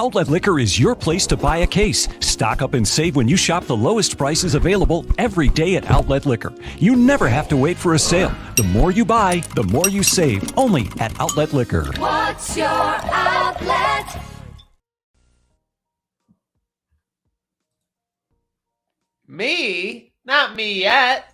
Outlet Liquor is your place to buy a case. Stock up and save when you shop the lowest prices available every day at Outlet Liquor. You never have to wait for a sale. The more you buy, the more you save. Only at Outlet Liquor. What's your outlet? Me? Not me yet.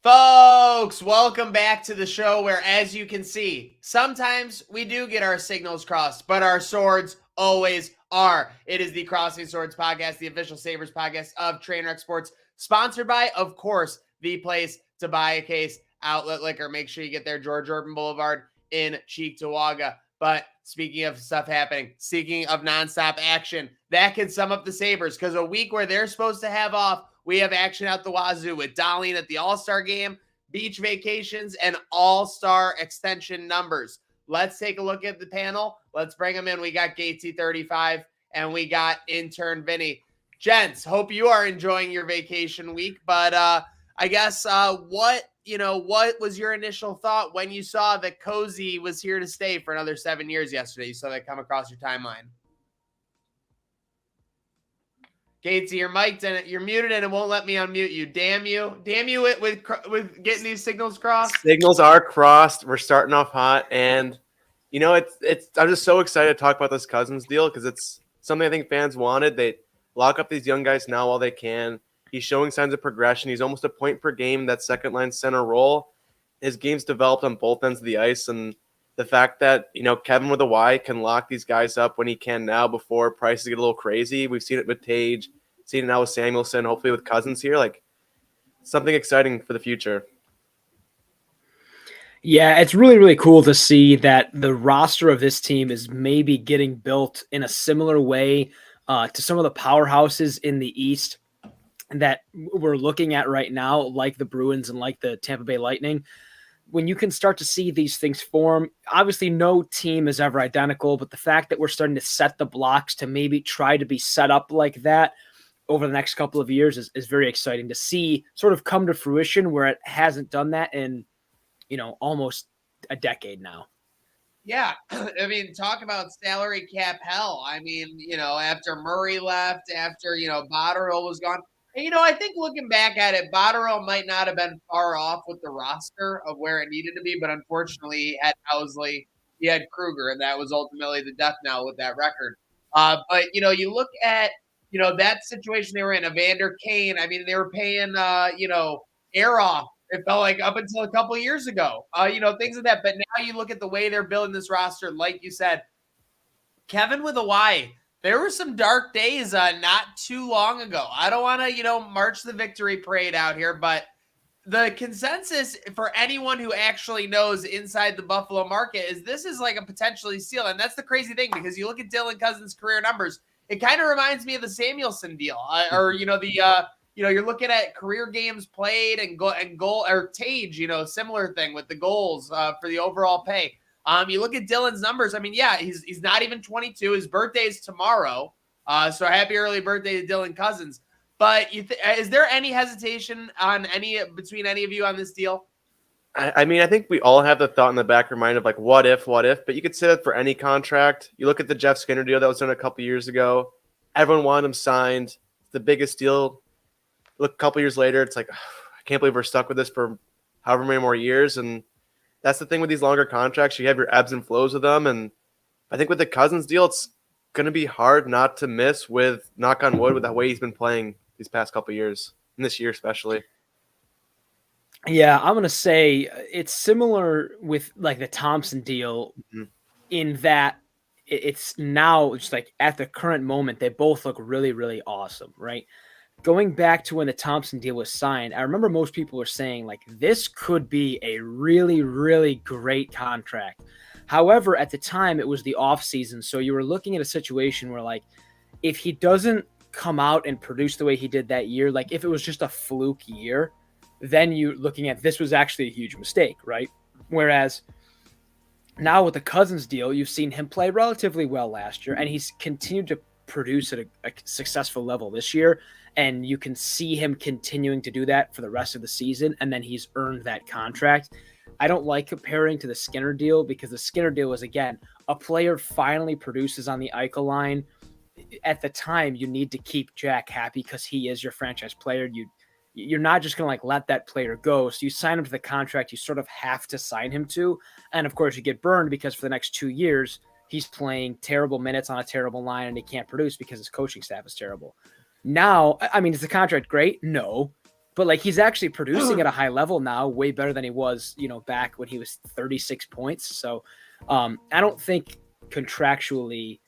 Folks, welcome back to the show where, as you can see, sometimes we do get our signals crossed, but our swords always are. It is the Crossing Swords podcast, the official Sabres podcast of Trainwreck Sports, sponsored by, of course, the place to buy a case, Outlet Liquor. Make sure you get there, George Urban Boulevard in Cheektowaga. But speaking of stuff happening, speaking of nonstop action, that can sum up the Sabres, because a week where they're supposed to have off, we have action out the wazoo with Dahlin at the All-Star game, beach vacations, and All-Star extension numbers. Let's take a look at the panel. Let's bring them in. We got Gatesy 35 and we got intern Vinny. Gents, hope you are enjoying your vacation week. But I guess what was your initial thought when you saw that Cozy was here to stay for another 7 years yesterday? You saw that come across your timeline. Gatesy, you're mic'd and you're muted and it won't let me unmute you. Damn you. Damn you with getting these signals crossed. Signals are crossed. We're starting off hot. And, I'm just so excited to talk about this Cozens deal because it's something I think fans wanted. They lock up these young guys now while they can. He's showing signs of progression. He's almost a point per game, that second-line center role. His game's developed on both ends of the ice. And the fact that, Kevin with a Y can lock these guys up when he can now before prices get a little crazy. We've seen it with Tage, seen it now with Samuelson, hopefully with Cozens here. Like, something exciting for the future. Yeah, it's really, really cool to see that the roster of this team is maybe getting built in a similar way to some of the powerhouses in the East that we're looking at right now, like the Bruins and like the Tampa Bay Lightning. When you can start to see these things form, obviously no team is ever identical, but the fact that we're starting to set the blocks to maybe try to be set up like that over the next couple of years is very exciting to see sort of come to fruition where it hasn't done that in, almost a decade now. Yeah. I mean, talk about salary cap hell. I mean, after Murray left, after, Botterill was gone. And, I think looking back at it, Botterill might not have been far off with the roster of where it needed to be, but unfortunately he had Housley, he had Kruger, and that was ultimately the death knell with that record. But, you look at, that situation they were in, Evander Kane. I mean, they were paying, Aroff. It felt like up until a couple of years ago, things like that. But now you look at the way they're building this roster, like you said, Kevin with a Y. There were some dark days not too long ago. I don't want to, march the victory parade out here, but the consensus for anyone who actually knows inside the Buffalo market is this is like a potentially steal. And that's the crazy thing, because you look at Dylan Cozens' career numbers, it kind of reminds me of the Samuelson deal, you're looking at career games played and goal or Tage, similar thing with the goals for the overall pay. You look at Dylan's numbers. I mean, yeah, he's not even 22. His birthday is tomorrow. So happy early birthday to Dylan Cozens. But is there any hesitation on between any of you on this deal? I mean, I think we all have the thought in the back of our mind of like, what if? But you could say that for any contract. You look at the Jeff Skinner deal that was done a couple years ago. Everyone wanted him signed. The biggest deal. Look, a couple years later, it's like, I can't believe we're stuck with this for however many more years. And that's the thing with these longer contracts. You have your ebbs and flows with them. And I think with the Cozens deal, it's going to be hard not to miss with, knock on wood, with the way he's been playing these past couple of years, and this year especially. Yeah, I'm going to say it's similar with like the Thompson deal in that it's now just like at the current moment, they both look really, really awesome, right? Going back to when the Thompson deal was signed, I remember most people were saying like this could be a really, really great contract. However, at the time it was the off season, so you were looking at a situation where like if he doesn't come out and produce the way he did that year, like if it was just a fluke year, then you're looking at this was actually a huge mistake, right? Whereas now with the Cozens deal, you've seen him play relatively well last year, and he's continued to produce at a successful level this year. And you can see him continuing to do that for the rest of the season, and then he's earned that contract. I don't like comparing to the Skinner deal because the Skinner deal was, again, a player finally produces on the Eichel line. At the time, you need to keep Jack happy because he is your franchise player. You're not just going to like let that player go. So you sign him to the contract you sort of have to sign him to. And of course you get burned because for the next 2 years, he's playing terrible minutes on a terrible line and he can't produce because his coaching staff is terrible. Now, I mean, is the contract great? No, but like he's actually producing at a high level now, way better than he was, back when he was 36 points. So I don't think contractually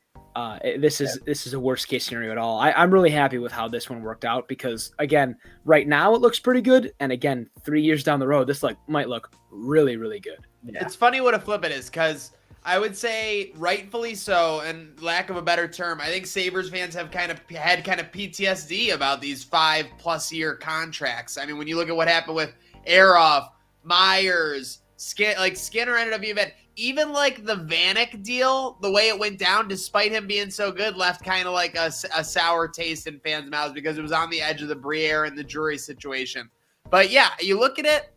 this is a worst case scenario at all. I'm really happy with how this one worked out because again, right now it looks pretty good. And again, 3 years down the road, this might look really, really good. Yeah. It's funny what a flip it is because I would say rightfully so, and lack of a better term, I think Sabres fans have had PTSD about these 5+ year contracts. I mean, when you look at what happened with Aroff, Myers, Skinner ended up even like the Vanek deal, the way it went down, despite him being so good, left kind of like a sour taste in fans' mouths because it was on the edge of the Briere and the Drury situation. But yeah, you look at it,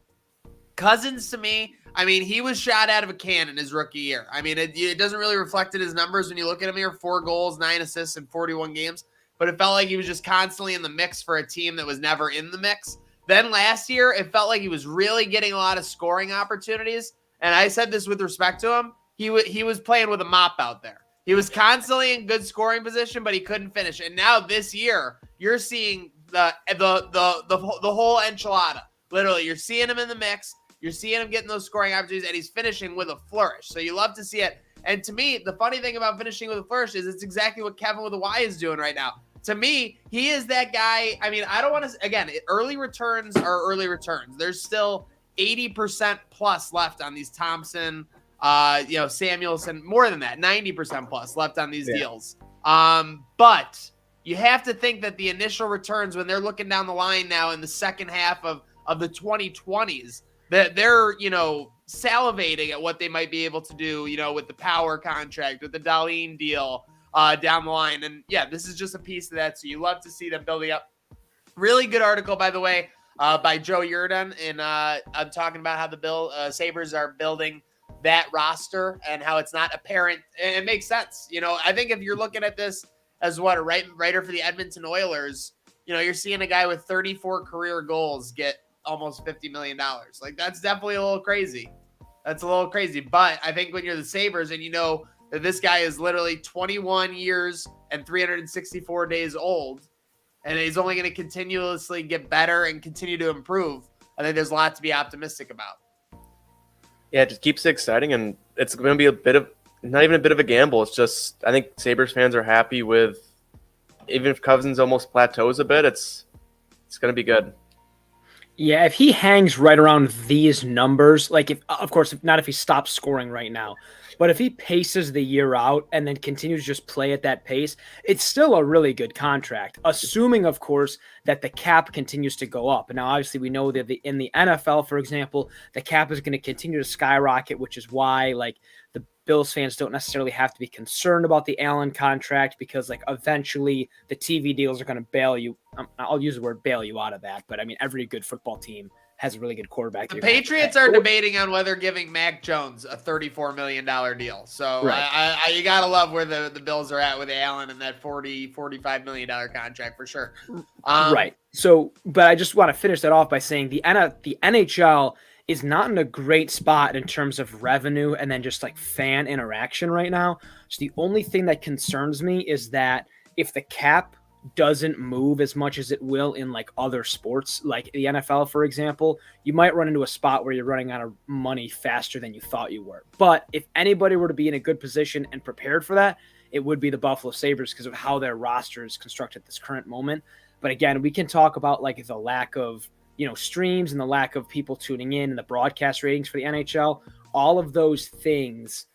Cozens to me, I mean, he was shot out of a cannon his rookie year. I mean, it doesn't really reflect in his numbers when you look at him here, 4 goals, 9 assists in 41 games, but it felt like he was just constantly in the mix for a team that was never in the mix. Then last year, it felt like he was really getting a lot of scoring opportunities. And I said this with respect to him. He was playing with a mop out there. He was constantly in good scoring position, but he couldn't finish. And now this year, you're seeing the whole enchilada. Literally, you're seeing him in the mix. You're seeing him getting those scoring opportunities, and he's finishing with a flourish. So you love to see it. And to me, the funny thing about finishing with a flourish is it's exactly what Kevin with a Y is doing right now. To me, he is that guy. I mean, I don't want to, again, early returns are early returns. There's still 80% plus left on these Thompson, Samuelson, more than that, 90% plus left on these deals. But you have to think that the initial returns, when they're looking down the line now in the second half of the 2020s, that they're, salivating at what they might be able to do, with the Power contract, with the Dahlin deal down the line. And yeah, this is just a piece of that. So you love to see them building up. Really good article, by the way, by Joe Yerdon. And I'm talking about how the Sabres are building that roster and how it's not apparent. And it makes sense. I think if you're looking at this as a writer for the Edmonton Oilers, you're seeing a guy with 34 career goals get almost $50 million. Like, that's definitely a little crazy. That's a little crazy. But I think when you're the Sabres and that this guy is literally 21 years and 364 days old, and he's only going to continuously get better and continue to improve, I think there's a lot to be optimistic about. Yeah, it just keeps it exciting, and it's going to be not even a bit of a gamble. It's just, I think Sabres fans are happy with, even if Cozens almost plateaus a bit, it's going to be good. Yeah, if he hangs right around these numbers, like if he stops scoring right now, but if he paces the year out and then continues to just play at that pace, it's still a really good contract, assuming, of course, that the cap continues to go up. And now, obviously, we know that in the NFL, for example, the cap is going to continue to skyrocket, which is why, like, the Bills fans don't necessarily have to be concerned about the Allen contract because, like, eventually the TV deals are going to bail you. I'll use the word bail you out of that, but I mean, every good football team has a really good quarterback. The Patriots are debating on whether giving Mac Jones a $34 million deal. So right. You got to love where the Bills are at with Allen and that $45 million contract for sure. Right. So, but I just want to finish that off by saying the NHL is not in a great spot in terms of revenue and then just like fan interaction right now. So the only thing that concerns me is that if the cap doesn't move as much as it will in like other sports, like the NFL, for example. You might run into a spot where you're running out of money faster than you thought you were. But if anybody were to be in a good position and prepared for that, it would be the Buffalo Sabres because of how their roster is constructed at this current moment. But again, we can talk about like the lack of, streams and the lack of people tuning in and the broadcast ratings for the NHL. All of those things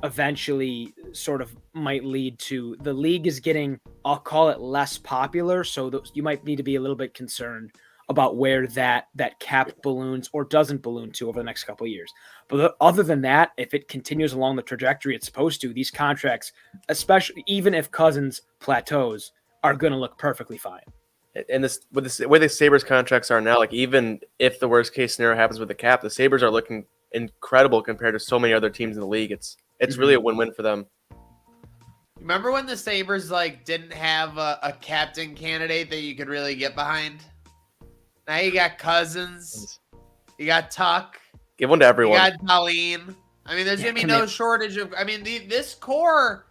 eventually sort of might lead to the league is getting, I'll call it, less popular. So you might need to be a little bit concerned about where that cap balloons or doesn't balloon to over the next couple of years. But other than that, if it continues along the trajectory it's supposed to, these contracts, especially even if Cozens plateaus, are going to look perfectly fine. And with the way the Sabres contracts are now, like even if the worst case scenario happens with the cap, the Sabres are looking incredible compared to so many other teams in the league. It's really a win-win for them. Remember when the Sabres didn't have a captain candidate that you could really get behind? Now you got Cozens, you got Tuck, Give one to everyone. you got Dahlin. I mean, there's gonna be no shortage of. I mean, this core.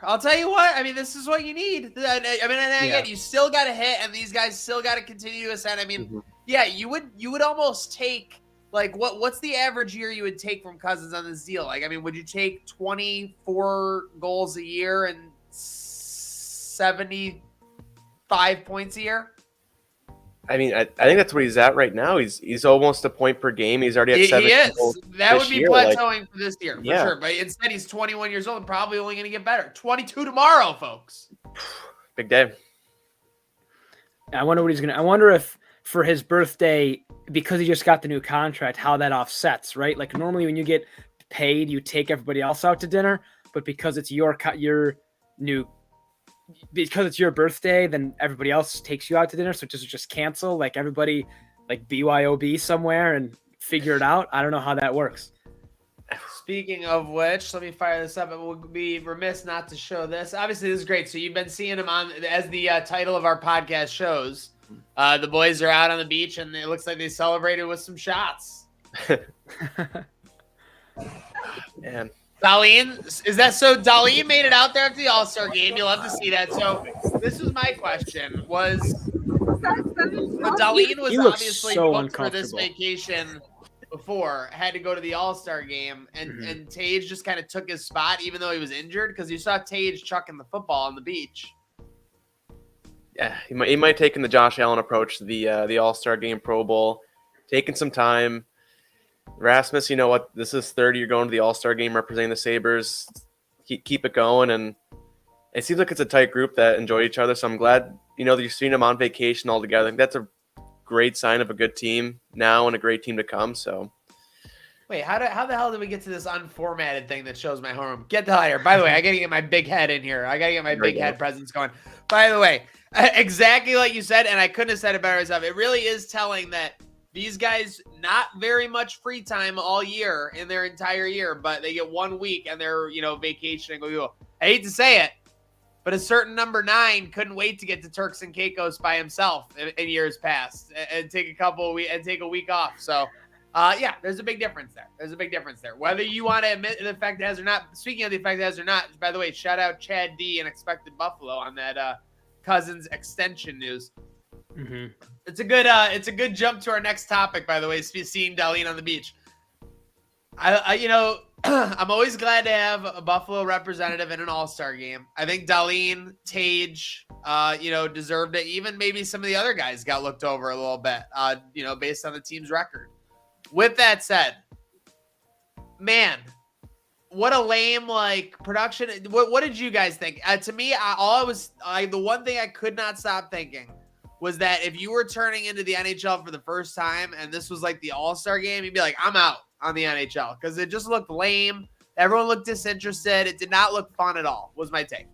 I'll tell you what. I mean, this is what you need. I mean, and again, you still got to hit, and these guys still got to continue to ascend. I mean, yeah, you would almost take. Like, what's the average year you would take from Cozens on this deal? Like, I mean, would you take 24 goals a year and 75 points a year? I mean, I think that's where he's at right now. He's almost a point per game. He's already at 7 goals. That would be plateauing for this year, for sure. But instead, he's 21 years old and probably only going to get better. 22 tomorrow, folks. Big day. I wonder what he's going to – I wonder if for his birthday, because he just got the new contract, how that offsets, right? Like normally when you get paid, you take everybody else out to dinner, but because it's your birthday, then everybody else takes you out to dinner. So just cancel, like everybody, like BYOB somewhere and figure it out. I don't know how that works. Speaking of which, let me fire this up. It would be remiss not to show this. Obviously, this is great. So you've been seeing him on, as the title of our podcast shows. The boys are out on the beach, and it looks like they celebrated with some shots. Man. Dahlin, is that so? Dahlin made it out there after the All-Star game. You'll have to see that. So this was my question: Dahlin was obviously booked for this vacation before, had to go to the All-Star game, and Tage just kind of took his spot, even though he was injured, because you saw Tage chucking the football on the beach. Yeah, he might have taken the Josh Allen approach to the All-Star game, Pro Bowl, taking some time. Rasmus, you know what? This is 30. You're going to the All-Star game representing the Sabres. Keep it going, and it seems like it's a tight group that enjoy each other. So I'm glad that you're seeing them on vacation all together. I think that's a great sign of a good team now and a great team to come. So. Wait, how the hell did we get to this unformatted thing that shows my home? Get the hell out of here. By the way, I got to get my big head in here. I got to get my big head presence going. By the way, exactly like you said, and I couldn't have said it better myself. It really is telling that these guys, not very much free time all year in their entire year, but they get 1 week and they're, vacationing. I hate to say it, but a certain number 9 couldn't wait to get to Turks and Caicos by himself in years past and take a week off. So, there's a big difference there. Whether you want to admit the effect it has or not. Speaking of the effect it has or not, by the way, shout out Chad D and Expected Buffalo on that Cozens extension news. Mm-hmm. It's a good jump to our next topic, by the way, seeing Dahlin on the beach. I'm always glad to have a Buffalo representative in an All-Star game. I think Dahlin, Tage, deserved it. Even maybe some of the other guys got looked over a little bit, based on the team's record. With that said, man, what a lame production. What did you guys think? To me, the one thing I could not stop thinking was that if you were turning into the NHL for the first time and this was like the All-Star game, you'd be like, I'm out on the NHL, because it just looked lame. Everyone looked disinterested. It did not look fun at all, was my take.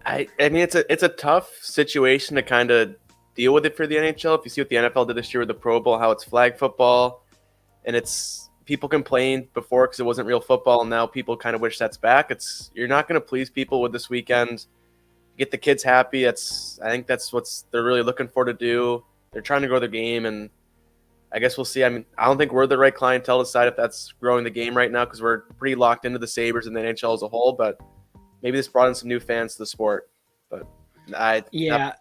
I mean, it's a tough situation to kind of deal with it for the NHL. If you see what the NFL did this year with the Pro Bowl, how it's flag football, and it's people complained before because it wasn't real football, and now people kind of wish that's back. You're not going to please people with this weekend. Get the kids happy. I think that's what they're really looking for to do. They're trying to grow their game, and I guess we'll see. I mean, I don't think we're the right clientele to decide if that's growing the game right now, because we're pretty locked into the Sabres and the NHL as a whole, but maybe this brought in some new fans to the sport. But Yeah.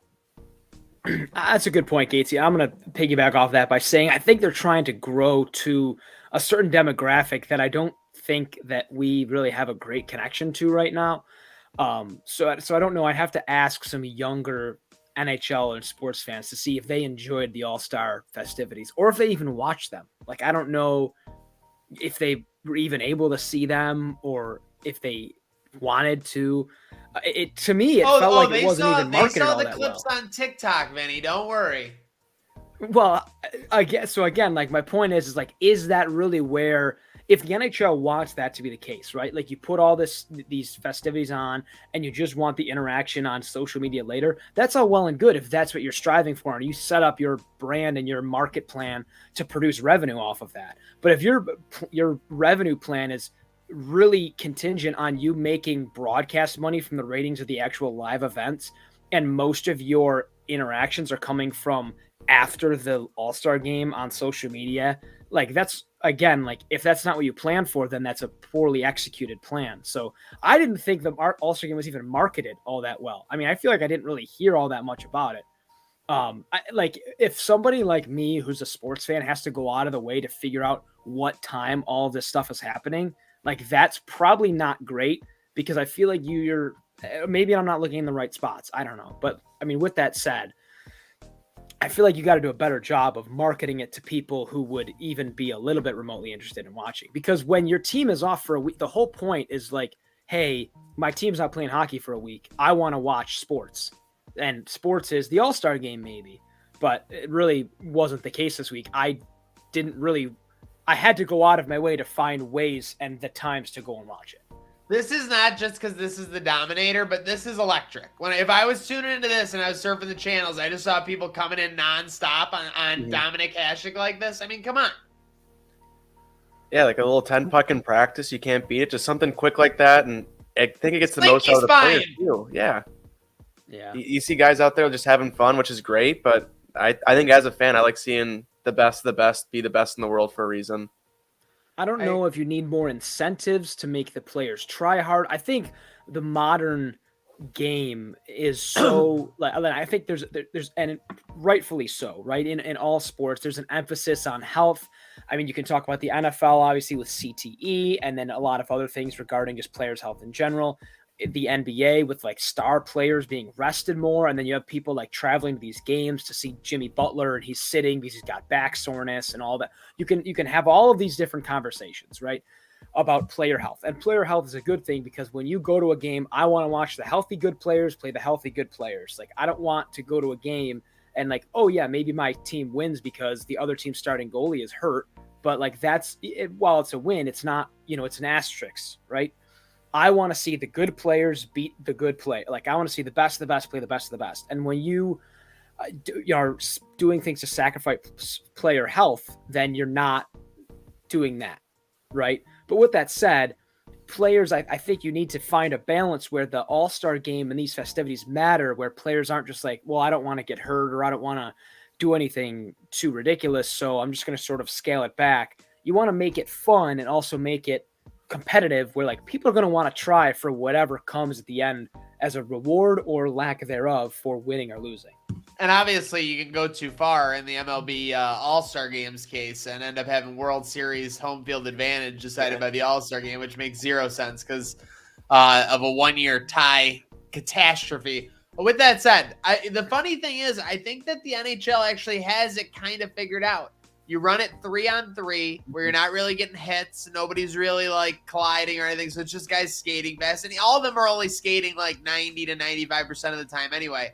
That's a good point, Gatesy. I'm going to piggyback off that by saying I think they're trying to grow to a certain demographic that I don't think that we really have a great connection to right now. So I don't know. I'd have to ask some younger NHL and sports fans to see if they enjoyed the All-Star festivities or if they even watched them. Like, I don't know if they were even able to see them or if they wanted to. To me, it felt like it wasn't even marketed all that well. They saw the clips on TikTok, Vinny. Don't worry. Well, I guess so. Again, like my point is like, is that really where? If the NHL wants that to be the case, right? Like you put all these festivities on and you just want the interaction on social media later, that's all well and good if that's what you're striving for and you set up your brand and your market plan to produce revenue off of that. But if your revenue plan is really contingent on you making broadcast money from the ratings of the actual live events and most of your interactions are coming from after the All-Star game on social media, like that's, again, like if that's not what you plan for, then that's a poorly executed plan. So I didn't think the All-Star game was even marketed all that well. I mean, I feel like I didn't really hear all that much about it. Like if somebody like me, who's a sports fan, has to go out of the way to figure out what time all of this stuff is happening, like that's probably not great because I feel like you're maybe I'm not looking in the right spots. I don't know. But I mean, with that said, I feel like you got to do a better job of marketing it to people who would even be a little bit remotely interested in watching. Because when your team is off for a week, the whole point is like, hey, my team's not playing hockey for a week. I want to watch sports. And sports is the All-Star game maybe. But it really wasn't the case this week. I had to go out of my way to find ways and the times to go and watch it. This is not just because this is the Dominator, but this is electric. If I was tuning into this and I was surfing the channels, I just saw people coming in nonstop on Dominic Hasek like this. I mean, come on. Yeah, like a little 10-puck in practice. You can't beat it. Just something quick like that, and I think it gets the most out of the players too. Yeah. Yeah. You see guys out there just having fun, which is great, but I think as a fan, I like seeing the best be the best in the world for a reason. I don't know if you need more incentives to make the players try hard. I think the modern game is so like I think there's and rightfully so, right? In all sports, there's an emphasis on health. I mean, you can talk about the NFL obviously with CTE and then a lot of other things regarding just players' health in general. The NBA with like star players being rested more, and then you have people like traveling to these games to see Jimmy Butler and he's sitting because he's got back soreness and all that. You can have all of these different conversations, right, about player health. And player health is a good thing because when you go to a game, I want to watch the healthy good players play the healthy good players. Like I don't want to go to a game and like, oh yeah, maybe my team wins because the other team's starting goalie is hurt, but like that's while it's a win, it's not, it's an asterisk, right? I want to see the good players beat the good play. Like I want to see the best of the best play the best of the best. And when you are doing things to sacrifice player health, then you're not doing that, right? But with that said, players, I think you need to find a balance where the All-Star game and these festivities matter, where players aren't just like, well, I don't want to get hurt or I don't want to do anything too ridiculous, so I'm just going to sort of scale it back. You want to make it fun and also make it competitive where like people are going to want to try for whatever comes at the end as a reward or lack thereof for winning or losing. And obviously you can go too far in the MLB All-Star Games case and end up having World Series home field advantage decided by the All-Star Game, which makes zero sense because of a one-year tie catastrophe. But with that said, the funny thing is I think that the NHL actually has it kind of figured out. You run it 3-on-3 where you're not really getting hits. Nobody's really like colliding or anything. So it's just guys skating fast. And all of them are only skating like 90 to 95% of the time anyway.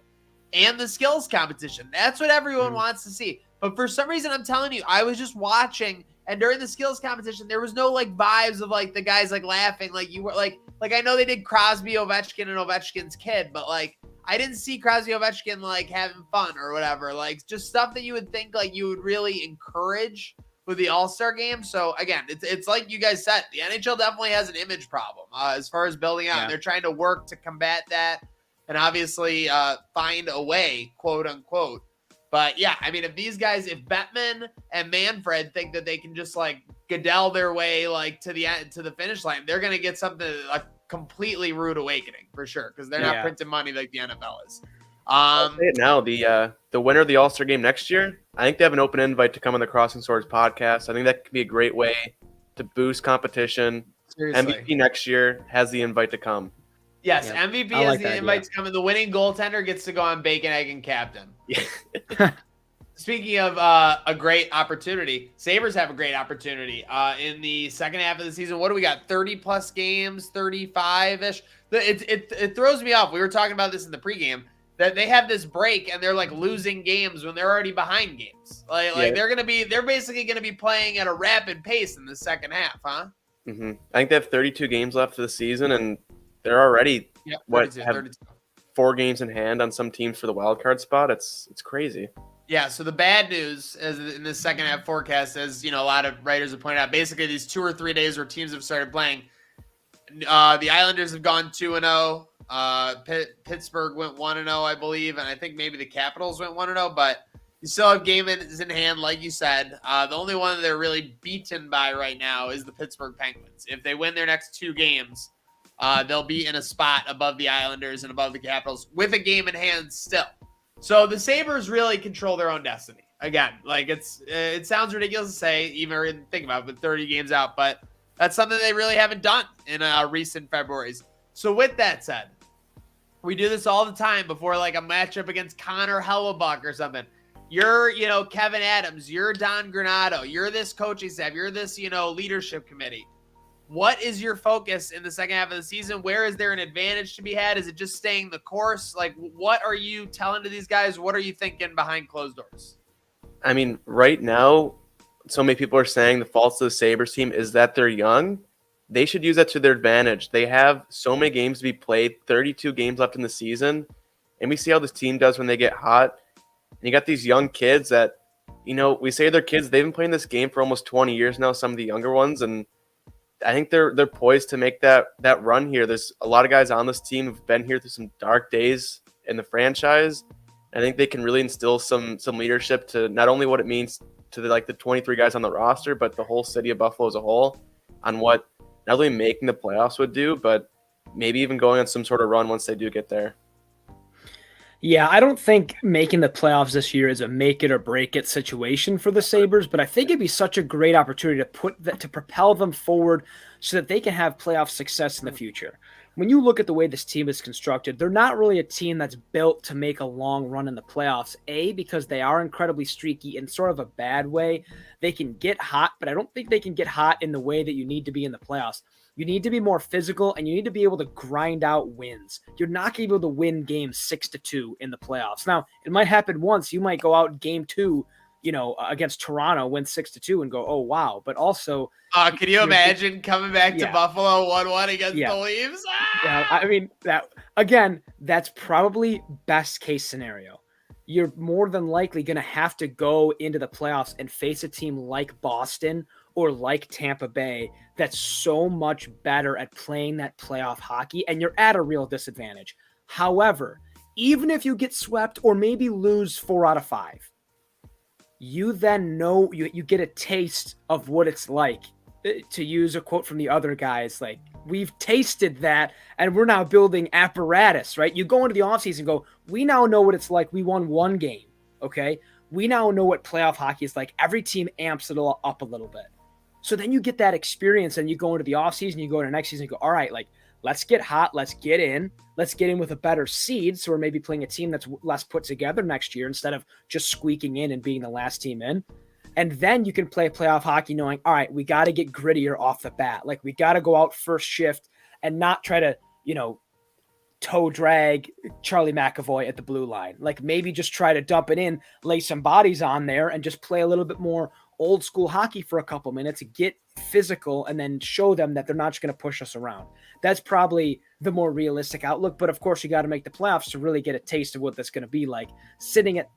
And the skills competition. That's what everyone wants to see. But for some reason, I'm telling you, I was just watching. And during the skills competition, there was no like vibes of like the guys like laughing. Like you were like I know they did Crosby, Ovechkin, and Ovechkin's kid. But like I didn't see Crosby Ovechkin like having fun or whatever, like just stuff that you would think like you would really encourage with the All-Star game. So again, it's like you guys said, the NHL definitely has an image problem as far as building out. Yeah. And they're trying to work to combat that and obviously find a way, quote unquote. But yeah, I mean, if Bettman and Manfred think that they can just like Goodell their way like to the finish line, they're gonna get something like completely rude awakening for sure because they're not printing money like the NFL is. I'll say it now. The winner of the All-Star game next year, I think they have an open invite to come on the Crossing Swords podcast. I think that could be a great way to boost competition. Seriously. MVP next year has the invite to come. Yes, Yeah, MVP I is like the that invite to come, and the winning goaltender gets to go on Bacon, Egg, and Captain. Yeah. Speaking of a great opportunity, Sabres have a great opportunity in the second half of the season. What do we got? 30-plus games, 35-ish? It throws me off. We were talking about this in the pregame, that they have this break, and they're, like, losing games when they're already behind games. Like they're basically going to be playing at a rapid pace in the second half, huh? Mm-hmm. I think they have 32 games left of the season, and they're already 32. 4 games in hand on some teams for the wild card spot. It's crazy. Yeah, so the bad news is in the second half forecast, as a lot of writers have pointed out, basically these 2 or 3 days where teams have started playing, the Islanders have gone 2-0. Pittsburgh went 1-0, I believe, and I think maybe the Capitals went 1-0, but you still have games in hand, like you said. The only one that they're really beaten by right now is the Pittsburgh Penguins. If they win their next 2 games, they'll be in a spot above the Islanders and above the Capitals with a game in hand still. So the Sabres really control their own destiny. Again, like it sounds ridiculous to say, even think about it, with 30 games out, but that's something they really haven't done in recent Februarys. So with that said, we do this all the time before like a matchup against Connor Hellebuck or something. You're, Kevin Adams, you're Don Granato, you're this coaching staff, you're this, leadership committee. What is your focus in the second half of the season? Where is there an advantage to be had? Is it just staying the course? Like, what are you telling to these guys? What are you thinking behind closed doors? I mean, right now, so many people are saying the fault of the Sabres team is that they're young. They should use that to their advantage. They have so many games to be played, 32 games left in the season, and we see how this team does when they get hot. And you got these young kids that, we say they're kids. They've been playing this game for almost 20 years now, some of the younger ones, and I think they're poised to make that run here. There's a lot of guys on this team who've been here through some dark days in the franchise. I think they can really instill some leadership to not only what it means to the 23 guys on the roster, but the whole city of Buffalo as a whole on what not only making the playoffs would do, but maybe even going on some sort of run once they do get there. Yeah, I don't think making the playoffs this year is a make it or break it situation for the Sabres, but I think it'd be such a great opportunity to propel them forward so that they can have playoff success in the future. When you look at the way this team is constructed, they're not really a team that's built to make a long run in the playoffs, because they are incredibly streaky in sort of a bad way. They can get hot, but I don't think they can get hot in the way that you need to be in the playoffs. You need to be more physical, and you need to be able to grind out wins. You're not going to be able to win games 6-2 in the playoffs. Now, it might happen once. You might go out game 2, against Toronto, win 6-2 and go, oh, wow. But also... can you imagine coming back to Buffalo 1-1 against the Leafs? Yeah, I mean, that's probably best case scenario. You're more than likely going to have to go into the playoffs and face a team like Boston or like Tampa Bay that's so much better at playing that playoff hockey, and you're at a real disadvantage. However, even if you get swept or maybe lose 4 out of 5, you then know you get a taste of what it's like. To use a quote from the other guys, like, we've tasted that and we're now building apparatus, right? You go into the offseason and go, we now know what it's like. We won 1 game, okay? We now know what playoff hockey is like. Every team amps it all up a little bit. So then you get that experience and you go into the offseason, you go into next season and go, all right, like, let's get hot, let's get in with a better seed. So we're maybe playing a team that's less put together next year instead of just squeaking in and being the last team in. And then you can play playoff hockey knowing, all right, we got to get grittier off the bat. Like, we got to go out first shift and not try to, toe drag Charlie McAvoy at the blue line. Like, maybe just try to dump it in, lay some bodies on there, and just play a little bit more old school hockey for a couple minutes, get physical, and then show them that they're not just going to push us around. That's probably the more realistic outlook. But of course, you got to make the playoffs to really get a taste of what that's going to be like. Sitting at,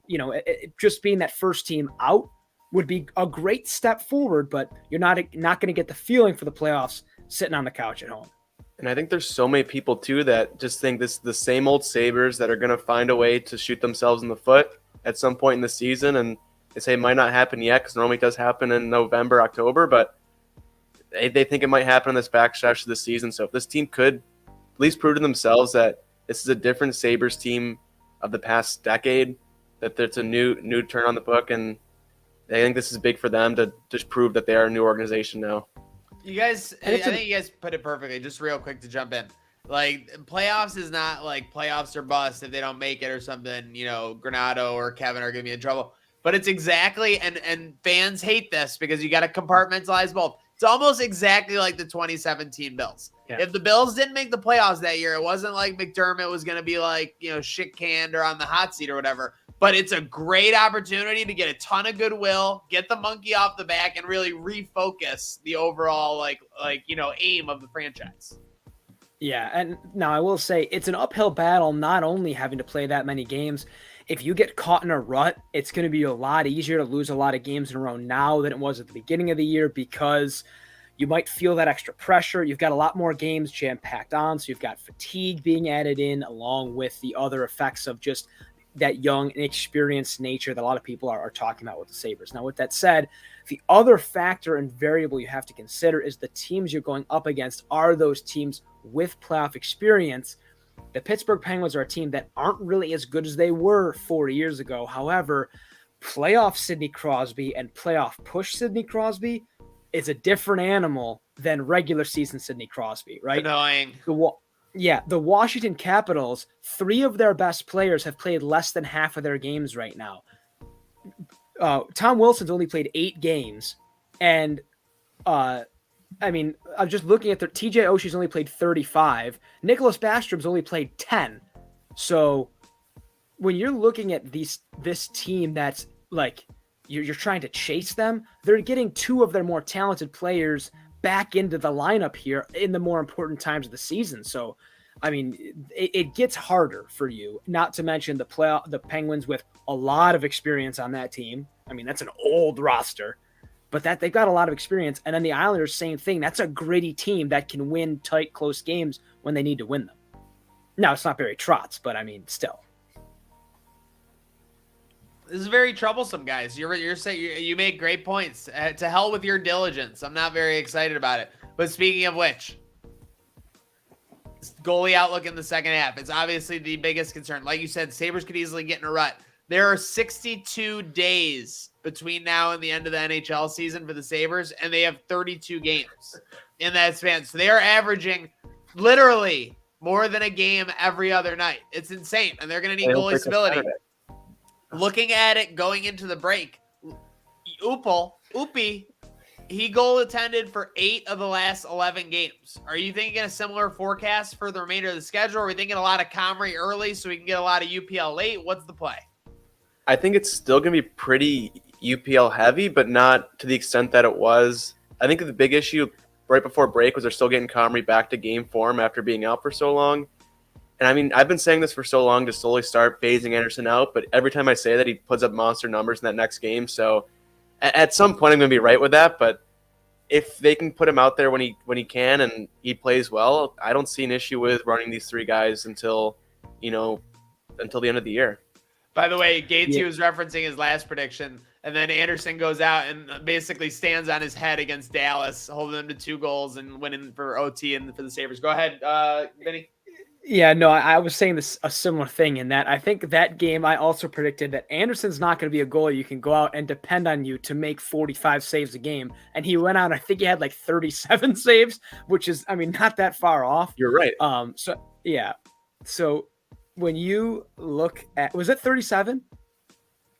just being that first team out would be a great step forward, but you're not going to get the feeling for the playoffs sitting on the couch at home. And I think there's so many people too that just think this is the same old Sabres that are going to find a way to shoot themselves in the foot at some point in the season. And they say it might not happen yet because normally it does happen in November, October, but they think it might happen in this backstretch of the season. So if this team could at least prove to themselves that this is a different Sabres team of the past decade. That it's a new turn on the book, and I think this is big for them to just prove that they are a new organization now. You guys, I think you guys put it perfectly. Just real quick to jump in. Like, playoffs is not like playoffs or bust if they don't make it or something. You know, Granado or Kevin are going to be in trouble. But it's exactly, and fans hate this because you got to compartmentalize both. It's almost exactly like the 2017 Bills. Yeah. If the Bills didn't make the playoffs that year, it wasn't like McDermott was going to be like, you know, shit canned or on the hot seat or whatever. But it's a great opportunity to get a ton of goodwill, get the monkey off the back, and really refocus the overall aim of the franchise. Yeah, and now I will say it's an uphill battle not only having to play that many games. If you get caught in a rut, it's going to be a lot easier to lose a lot of games in a row now than it was at the beginning of the year because you might feel that extra pressure. You've got a lot more games jam-packed on, so you've got fatigue being added in along with the other effects of just that young, inexperienced nature that a lot of people are talking about with the Sabres. Now, with that said, the other factor and variable you have to consider is the teams you're going up against are those teams with playoff experience. The Pittsburgh Penguins are a team that aren't really as good as they were 4 years ago. However, playoff Sidney Crosby and playoff push Sidney Crosby is a different animal than regular season Sidney Crosby, right? Annoying. The Washington Capitals, 3 of their best players have played less than half of their games right now. Tom Wilson's only played 8 games, and I'm just looking at TJ Oshie's only played 35. Nicholas Bastrom's only played 10. So when you're looking at this team that's like you're trying to chase them, they're getting 2 of their more talented players back into the lineup here in the more important times of the season. So, I mean, it gets harder for you, not to mention the Penguins with a lot of experience on that team. I mean, that's an old roster, but that they've got a lot of experience. And then the Islanders, same thing. That's a gritty team that can win tight, close games when they need to win them. Now, it's not Barry Trotz, but I mean, still. This is very troublesome, guys. You're saying you make great points. To hell with your diligence. I'm not very excited about it. But speaking of which, goalie outlook in the second half. It's obviously the biggest concern. Like you said, Sabres could easily get in a rut. There are 62 days between now and the end of the NHL season for the Sabres, and they have 32 games in that span. So they are averaging literally more than a game every other night. It's insane, and they're going to need goalie stability. Looking at it going into the break, Upi, he goal attended for 8 of the last 11 games. Are you thinking a similar forecast for the remainder of the schedule? Are we thinking a lot of Comrie early so we can get a lot of UPL late? What's the play? I think it's still going to be pretty UPL heavy, but not to the extent that it was. I think the big issue right before break was they're still getting Comrie back to game form after being out for so long. And I mean, I've been saying this for so long to slowly start phasing Anderson out, but every time I say that, he puts up monster numbers in that next game. So at some point, I'm going to be right with that. But if they can put him out there when he can and he plays well, I don't see an issue with running these 3 guys until the end of the year. By the way, Gatesy was referencing his last prediction, and then Anderson goes out and basically stands on his head against Dallas, holding them to 2 goals and winning for OT and for the Sabres. Go ahead, Vinny. Yeah, no, I was saying a similar thing in that I think that game I also predicted that Anderson's not going to be a goalie you can go out and depend on you to make 45 saves a game. And he went out, I think he had like 37 saves, which is, I mean, not that far off. You're right. So when you look at, was it 37?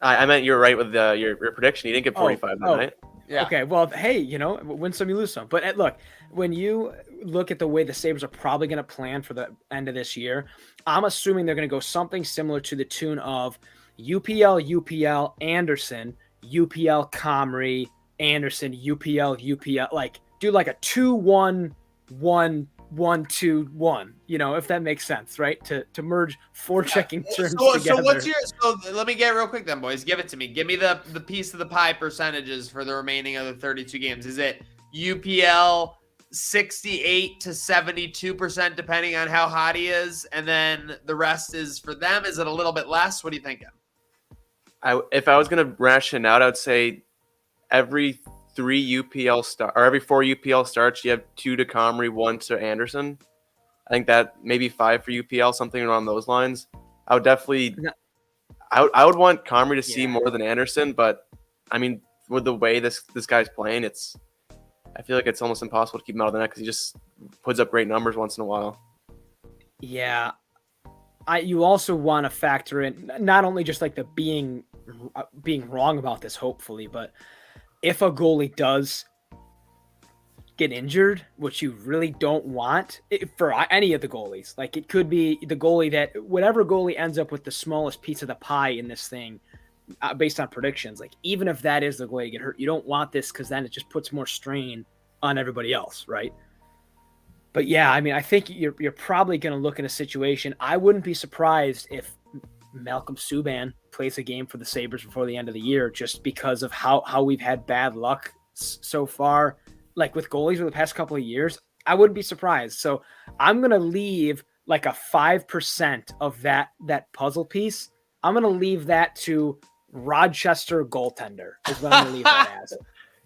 I meant you're right with your prediction. You didn't get 45 that night. Yeah. Okay. Well, hey, win some, you lose some. But look, when you look at the way the Sabres are probably going to plan for the end of this year, I'm assuming they're going to go something similar to the tune of UPL, Anderson, UPL, Comrie, Anderson, UPL, like do like a 2-1-1-1-2-1, if that makes sense, right? To merge 4 checking terms together. So let me get real quick then, boys. Give it to me. Give me the piece of the pie percentages for the remaining of the 32 games. Is it UPL 68 to 72%, depending on how hot he is, and then the rest is for them? Is it a little bit less? What are you thinking? If I was going to ration out, I would say every 3 UPL or every 4 UPL starts, you have 2 to Comrie, 1 to Anderson. I think that maybe 5 for UPL, something around those lines. I would definitely, I would want Comrie to see more than Anderson, but I mean, with the way this guy's playing, I feel like it's almost impossible to keep him out of the net because he just puts up great numbers once in a while. Yeah. You also want to factor in not only just like the being wrong about this, hopefully, but if a goalie does get injured, which you really don't want for any of the goalies, like it could be the goalie that whatever goalie ends up with the smallest piece of the pie in this thing, based on predictions, like even if that is the goalie to get hurt, you don't want this because then it just puts more strain on everybody else, right? But yeah, I mean, I think you're probably going to look at a situation. I wouldn't be surprised if Malcolm Subban plays a game for the Sabres before the end of the year, just because of how we've had bad luck so far, like with goalies for the past couple of years. I wouldn't be surprised. So I'm going to leave like a 5% of that puzzle piece. I'm going to leave that to Rochester goaltender is what I'm going to leave that as.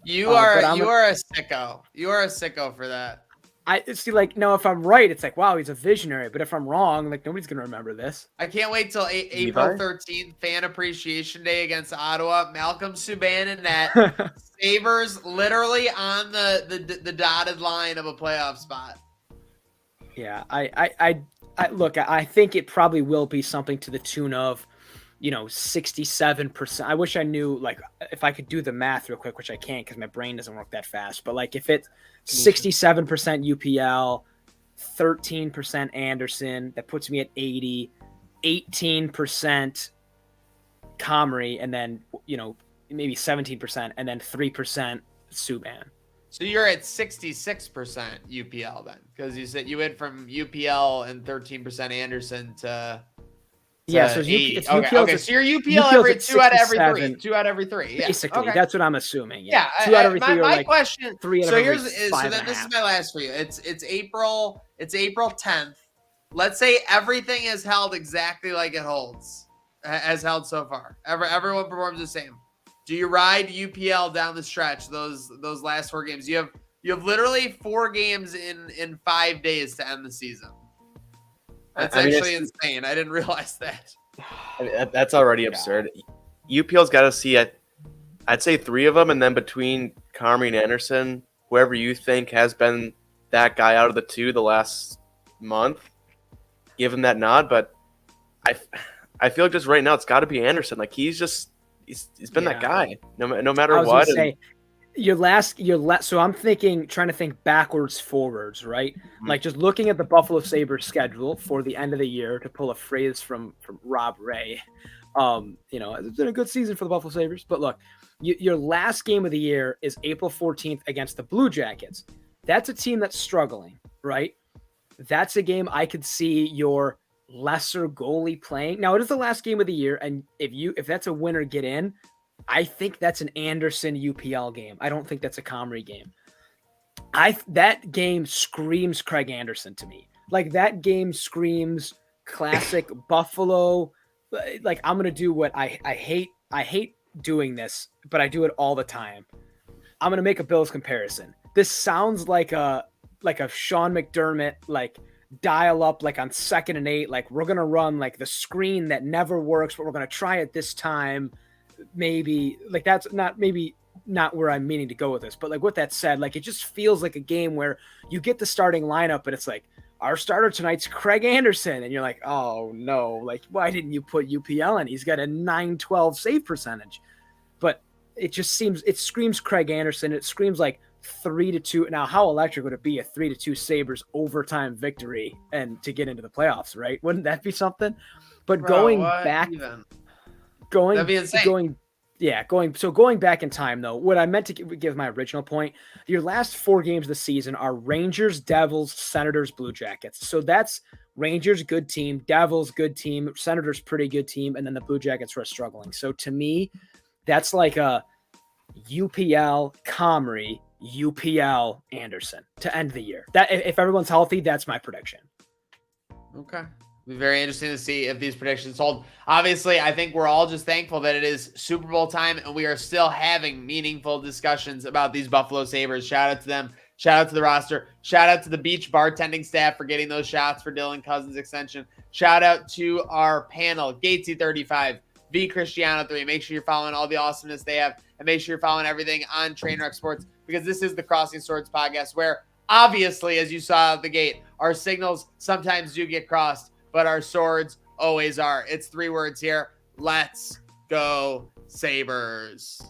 You are a sicko. You are a sicko for that. I see, like, no, if I'm right, it's like, wow, he's a visionary. But if I'm wrong, like, nobody's going to remember this. I can't wait till April 13th, Fan Appreciation Day against Ottawa. Malcolm Subban in net. Sabres literally on the dotted line of a playoff spot. Yeah, I look, I think it probably will be something to the tune of, 67%. I wish I knew, like, if I could do the math real quick, which I can't because my brain doesn't work that fast. But like, if it's 67% UPL, 13% Anderson, that puts me at 80, 18% Comrie, and then, maybe 17%, and then 3% Subban. So you're at 66% UPL then, because you said you went from UPL and 13% Anderson to yeah, so it's UPL. Okay, so you're UPL every 2 out of every 3. 2 out of every 3. Yeah. Basically, that's what I'm assuming. Yeah, 2 out of every 3. My question. 3 out so of every here's 5 then this is my last for you. It's April 10th. Let's say everything is held exactly like it has held so far. Everyone performs the same. Do you ride UPL down the stretch? Those last 4 games. You have literally 4 games in 5 days to end the season. That's actually insane. I didn't realize that. I mean, that's already absurd. UPL's got to see it. I'd say 3 of them, and then between Comrie and Anderson, whoever you think has been that guy out of the 2 the last month, give him that nod. But I feel like just right now it's got to be Anderson. Like he's been that guy no matter what. So I'm trying to think backwards forwards, right? Mm-hmm. Like just looking at the Buffalo Sabres schedule for the end of the year, to pull a phrase from Rob Ray. It's been a good season for the Buffalo Sabres, but look, your last game of the year is April 14th against the Blue Jackets. That's a team that's struggling, right? That's a game I could see your lesser goalie playing. Now it is the last game of the year, and if that's a winner get in, I think that's an Anderson UPL game. I don't think that's a Comrie game. That game screams Craig Anderson to me. Like that game screams classic Buffalo. Like I'm gonna do what I hate doing this, but I do it all the time. I'm gonna make a Bills comparison. This sounds like a Sean McDermott like dial up like on 2nd and 8. Like we're gonna run like the screen that never works, but we're gonna try it this time. Maybe like that's not where I'm meaning to go with this, but like with that said, like it just feels like a game where you get the starting lineup and it's like our starter tonight's Craig Anderson, and you're like, oh no, like why didn't you put UPL in? He's got a .912 save percentage, but it screams Craig Anderson. It screams like 3-2. Now, how electric would it be a 3-2 Sabres overtime victory and to get into the playoffs, right? Wouldn't that be something? But going back in time, though, what I meant to give my original point, your last 4 games of the season are Rangers, Devils, Senators, Blue Jackets. So that's Rangers, good team, Devils, good team, Senators, pretty good team, and then the Blue Jackets were struggling. So to me, that's like a UPL, Comrie, UPL, Anderson to end the year. That if everyone's healthy, that's my prediction. Okay. It'll be very interesting to see if these predictions hold. Obviously, I think we're all just thankful that it is Super Bowl time and we are still having meaningful discussions about these Buffalo Sabres. Shout out to them. Shout out to the roster. Shout out to the beach bartending staff for getting those shots for Dylan Cozens' extension. Shout out to our panel, Gatesy35, V Cristiano 3. Make sure you're following all the awesomeness they have, and make sure you're following everything on Trainwreck Sports, because this is the Crossing Swords podcast, where obviously, as you saw at the gate, our signals sometimes do get crossed, but our swords always are. It's 3 words here. Let's go Sabres.